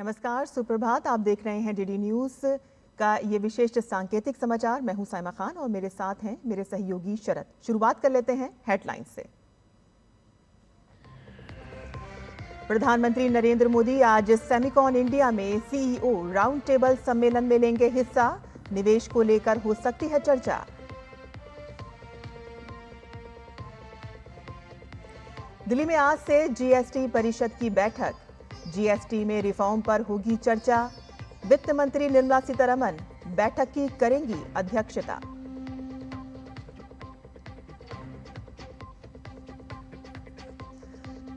नमस्कार, सुप्रभात। आप देख रहे हैं डीडी न्यूज का ये विशेष सांकेतिक समाचार। मैं हूं साइमा खान और मेरे साथ हैं मेरे सहयोगी शरद। शुरुआत कर लेते हैं हेडलाइंस से। प्रधानमंत्री नरेंद्र मोदी आज सेमिकॉन इंडिया में सीईओ राउंड टेबल सम्मेलन में लेंगे हिस्सा। निवेश को लेकर हो सकती है चर्चा। दिल्ली में आज से जीएसटी परिषद की बैठक। जीएसटी में रिफॉर्म पर होगी चर्चा। वित्त मंत्री निर्मला सीतारमण बैठक की करेंगी अध्यक्षता।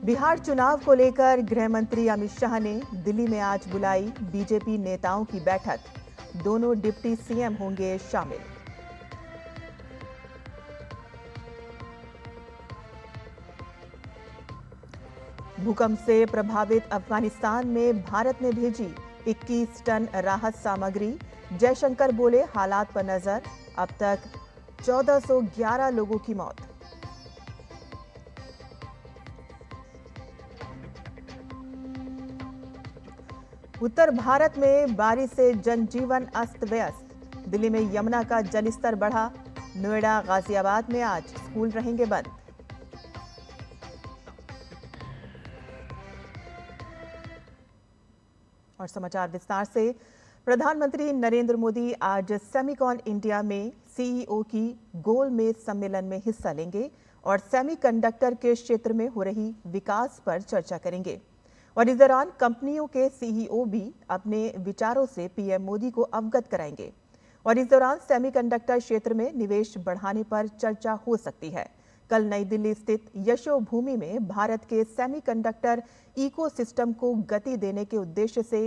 बिहार चुनाव को लेकर गृह मंत्री अमित शाह ने दिल्ली में आज बुलाई बीजेपी नेताओं की बैठक। दोनों डिप्टी सीएम होंगे शामिल। भूकंप से प्रभावित अफगानिस्तान में भारत ने भेजी 21 टन राहत सामग्री। जयशंकर बोले हालात पर नजर। अब तक 1411 लोगों की मौत। उत्तर भारत में बारिश से जनजीवन अस्त व्यस्त। दिल्ली में यमुना का जलस्तर बढ़ा। नोएडा, गाजियाबाद में आज स्कूल रहेंगे बंद। और समाचार विस्तार से। प्रधानमंत्री नरेंद्र मोदी आज सेमिकॉन इंडिया में सीईओ की गोलमेज सम्मेलन में हिस्सा लेंगे और सेमीकंडक्टर के क्षेत्र में हो रही विकास पर चर्चा करेंगे। और इस दौरान कंपनियों के सीईओ भी अपने विचारों से पीएम मोदी को अवगत कराएंगे। और इस दौरान सेमीकंडक्टर क्षेत्र में निवेश बढ़ाने पर चर्चा हो सकती है। कल नई दिल्ली स्थित यशोभूमि में भारत के सेमीकंडक्टर इकोसिस्टम को गति देने के उद्देश्य से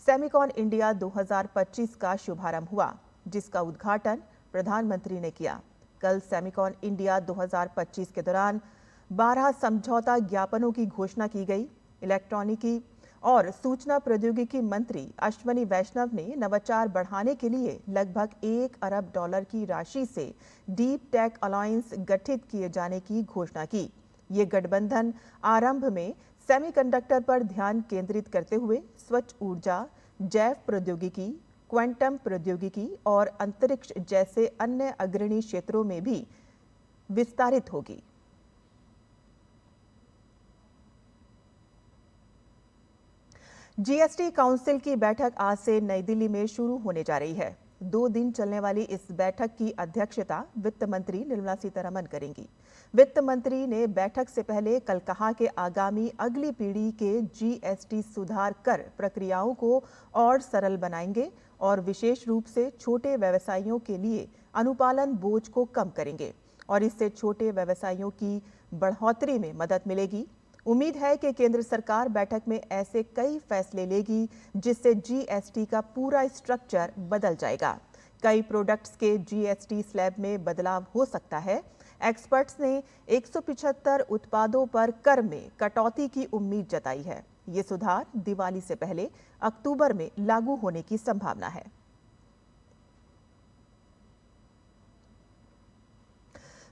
सेमिकॉन इंडिया 2025 का शुभारंभ हुआ, जिसका उद्घाटन प्रधानमंत्री ने किया। कल सेमिकॉन इंडिया 2025 के दौरान 12 समझौता ज्ञापनों की घोषणा की गई। इलेक्ट्रॉनिकी और सूचना प्रौद्योगिकी मंत्री अश्वनी वैष्णव ने नवाचार बढ़ाने के लिए लगभग $1 अरब की राशि से डीप टेक अलायंस गठित किए जाने की घोषणा की। ये गठबंधन आरंभ में सेमीकंडक्टर पर ध्यान केंद्रित करते हुए स्वच्छ ऊर्जा, जैव प्रौद्योगिकी, क्वांटम प्रौद्योगिकी और अंतरिक्ष जैसे अन्य अग्रणी क्षेत्रों में भी विस्तारित होगी। जीएसटी काउंसिल की बैठक आज से नई दिल्ली में शुरू होने जा रही है। 2 दिन चलने वाली इस बैठक की अध्यक्षता वित्त मंत्री निर्मला सीतारमण करेंगी। वित्त मंत्री ने बैठक से पहले कल कहा कि आगामी अगली पीढ़ी के जीएसटी सुधार कर प्रक्रियाओं को और सरल बनाएंगे और विशेष रूप से छोटे व्यवसायियों के लिए अनुपालन बोझ को कम करेंगे और इससे छोटे व्यवसायियों की बढ़ोतरी में मदद मिलेगी। उम्मीद है कि केंद्र सरकार बैठक में ऐसे कई फैसले लेगी जिससे जीएसटी का पूरा स्ट्रक्चर बदल जाएगा। कई प्रोडक्ट्स के जीएसटी स्लैब में बदलाव हो सकता है। एक्सपर्ट्स ने 175 उत्पादों पर कर में कटौती की उम्मीद जताई है। ये सुधार दिवाली से पहले अक्टूबर में लागू होने की संभावना है।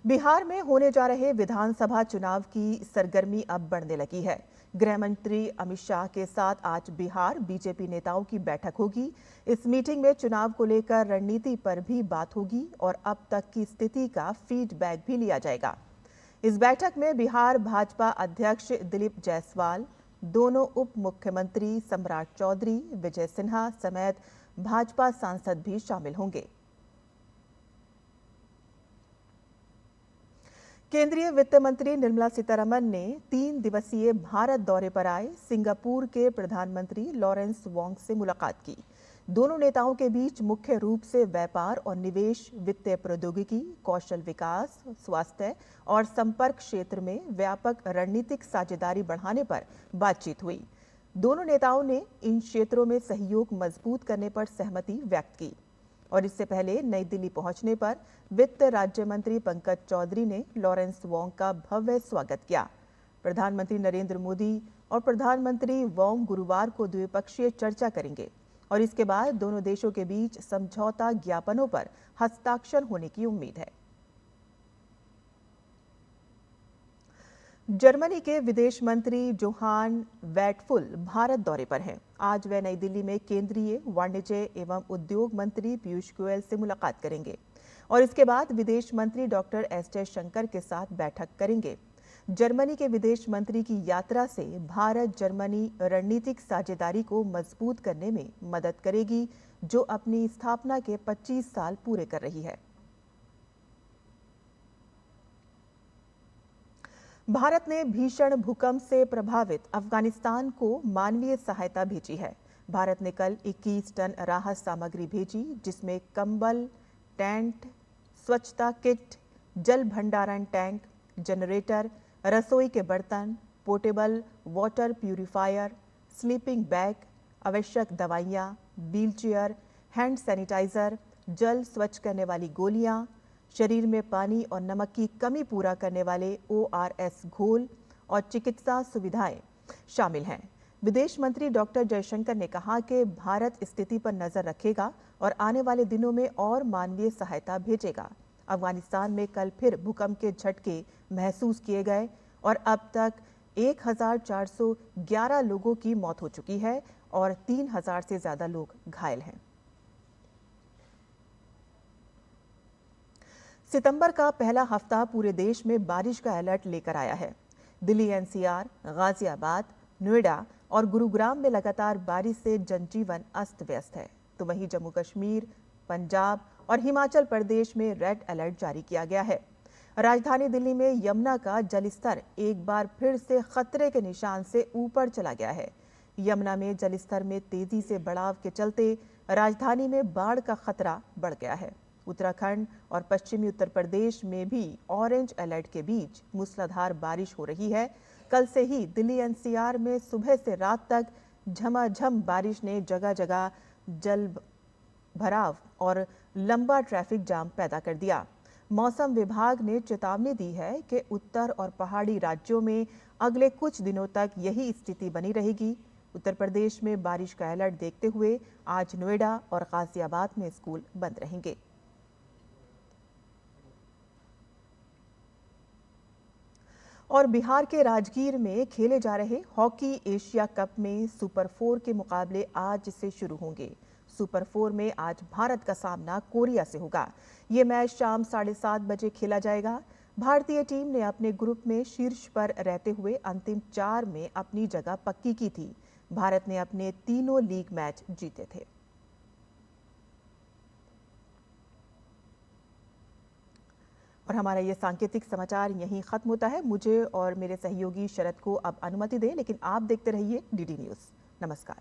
बिहार में होने जा रहे विधानसभा चुनाव की सरगर्मी अब बढ़ने लगी है। गृह मंत्री अमित शाह के साथ आज बिहार बीजेपी नेताओं की बैठक होगी। इस मीटिंग में चुनाव को लेकर रणनीति पर भी बात होगी और अब तक की स्थिति का फीडबैक भी लिया जाएगा। इस बैठक में बिहार भाजपा अध्यक्ष दिलीप जायसवाल, दोनों उप मुख्यमंत्री सम्राट चौधरी, विजय सिन्हा समेत भाजपा सांसद भी शामिल होंगे। केंद्रीय वित्त मंत्री निर्मला सीतारमण ने 3 दिवसीय भारत दौरे पर आए सिंगापुर के प्रधानमंत्री लॉरेंस वोंग से मुलाकात की। दोनों नेताओं के बीच मुख्य रूप से व्यापार और निवेश, वित्तीय प्रौद्योगिकी, कौशल विकास, स्वास्थ्य और संपर्क क्षेत्र में व्यापक रणनीतिक साझेदारी बढ़ाने पर बातचीत हुई। दोनों नेताओं ने इन क्षेत्रों में सहयोग मजबूत करने पर सहमति व्यक्त की। और इससे पहले नई दिल्ली पहुंचने पर वित्त राज्य मंत्री पंकज चौधरी ने लॉरेंस वोंग का भव्य स्वागत किया। प्रधानमंत्री नरेंद्र मोदी और प्रधानमंत्री वोंग गुरुवार को द्विपक्षीय चर्चा करेंगे और इसके बाद दोनों देशों के बीच समझौता ज्ञापनों पर हस्ताक्षर होने की उम्मीद है। जर्मनी के विदेश मंत्री जोहान वैटफुल भारत दौरे पर हैं। आज वे नई दिल्ली में केंद्रीय वाणिज्य एवं उद्योग मंत्री पीयूष गोयल से मुलाकात करेंगे और इसके बाद विदेश मंत्री डॉक्टर एस जयशंकर के साथ बैठक करेंगे। जर्मनी के विदेश मंत्री की यात्रा से भारत जर्मनी रणनीतिक साझेदारी को मजबूत करने में मदद करेगी, जो अपनी स्थापना के 25 साल पूरे कर रही है। भारत ने भीषण भूकंप से प्रभावित अफगानिस्तान को मानवीय सहायता भेजी है। भारत ने कल 21 टन राहत सामग्री भेजी, जिसमें कंबल, टेंट, स्वच्छता किट, जल भंडारण टैंक, जनरेटर, रसोई के बर्तन, portable water purifier, sleeping bag, आवश्यक दवाइयां, व्हीलचेयर, हैंड सैनिटाइजर, जल स्वच्छ करने वाली गोलियां, शरीर में पानी और नमक की कमी पूरा करने वाले ORS घोल और चिकित्सा सुविधाएं शामिल हैं। विदेश मंत्री डॉक्टर जयशंकर ने कहा कि भारत स्थिति पर नजर रखेगा और आने वाले दिनों में और मानवीय सहायता भेजेगा। अफगानिस्तान में कल फिर भूकंप के झटके महसूस किए गए और अब तक 1411 लोगों की मौत हो चुकी है और 3000 से ज्यादा लोग घायल हैं। सितंबर का पहला हफ्ता पूरे देश में बारिश का अलर्ट लेकर आया है। दिल्ली NCR, गाजियाबाद, नोएडा और गुरुग्राम में लगातार बारिश से जनजीवन अस्त व्यस्त है, तो वहीं जम्मू कश्मीर, पंजाब और हिमाचल प्रदेश में रेड अलर्ट जारी किया गया है। राजधानी दिल्ली में यमुना का जलस्तर एक बार फिर से खतरे के निशान से ऊपर चला गया है। यमुना में जलस्तर में तेजी से बढ़ाव के चलते राजधानी में बाढ़ का खतरा बढ़ गया है। उत्तराखंड और पश्चिमी उत्तर प्रदेश में भी ऑरेंज अलर्ट के बीच मूसलाधार बारिश हो रही है। कल से ही दिल्ली NCR में सुबह से रात तक झमाझम बारिश ने जगह जगह जल भराव और लंबा ट्रैफिक जाम पैदा कर दिया। मौसम विभाग ने चेतावनी दी है कि उत्तर और पहाड़ी राज्यों में अगले कुछ दिनों तक यही स्थिति बनी रहेगी। उत्तर प्रदेश में बारिश का अलर्ट देखते हुए आज नोएडा और गाजियाबाद में स्कूल बंद रहेंगे। और बिहार के राजगीर में खेले जा रहे हॉकी एशिया कप में सुपर 4 के मुकाबले आज से शुरू होंगे। सुपर 4 में आज भारत का सामना कोरिया से होगा। ये मैच शाम 7:30 बजे खेला जाएगा। भारतीय टीम ने अपने ग्रुप में शीर्ष पर रहते हुए अंतिम 4 में अपनी जगह पक्की की थी। भारत ने अपने तीनों लीग मैच जीते थे। और हमारा ये सांकेतिक समाचार यहीं खत्म होता है। मुझे और मेरे सहयोगी शरद को अब अनुमति दें, लेकिन आप देखते रहिए DD न्यूज़। नमस्कार।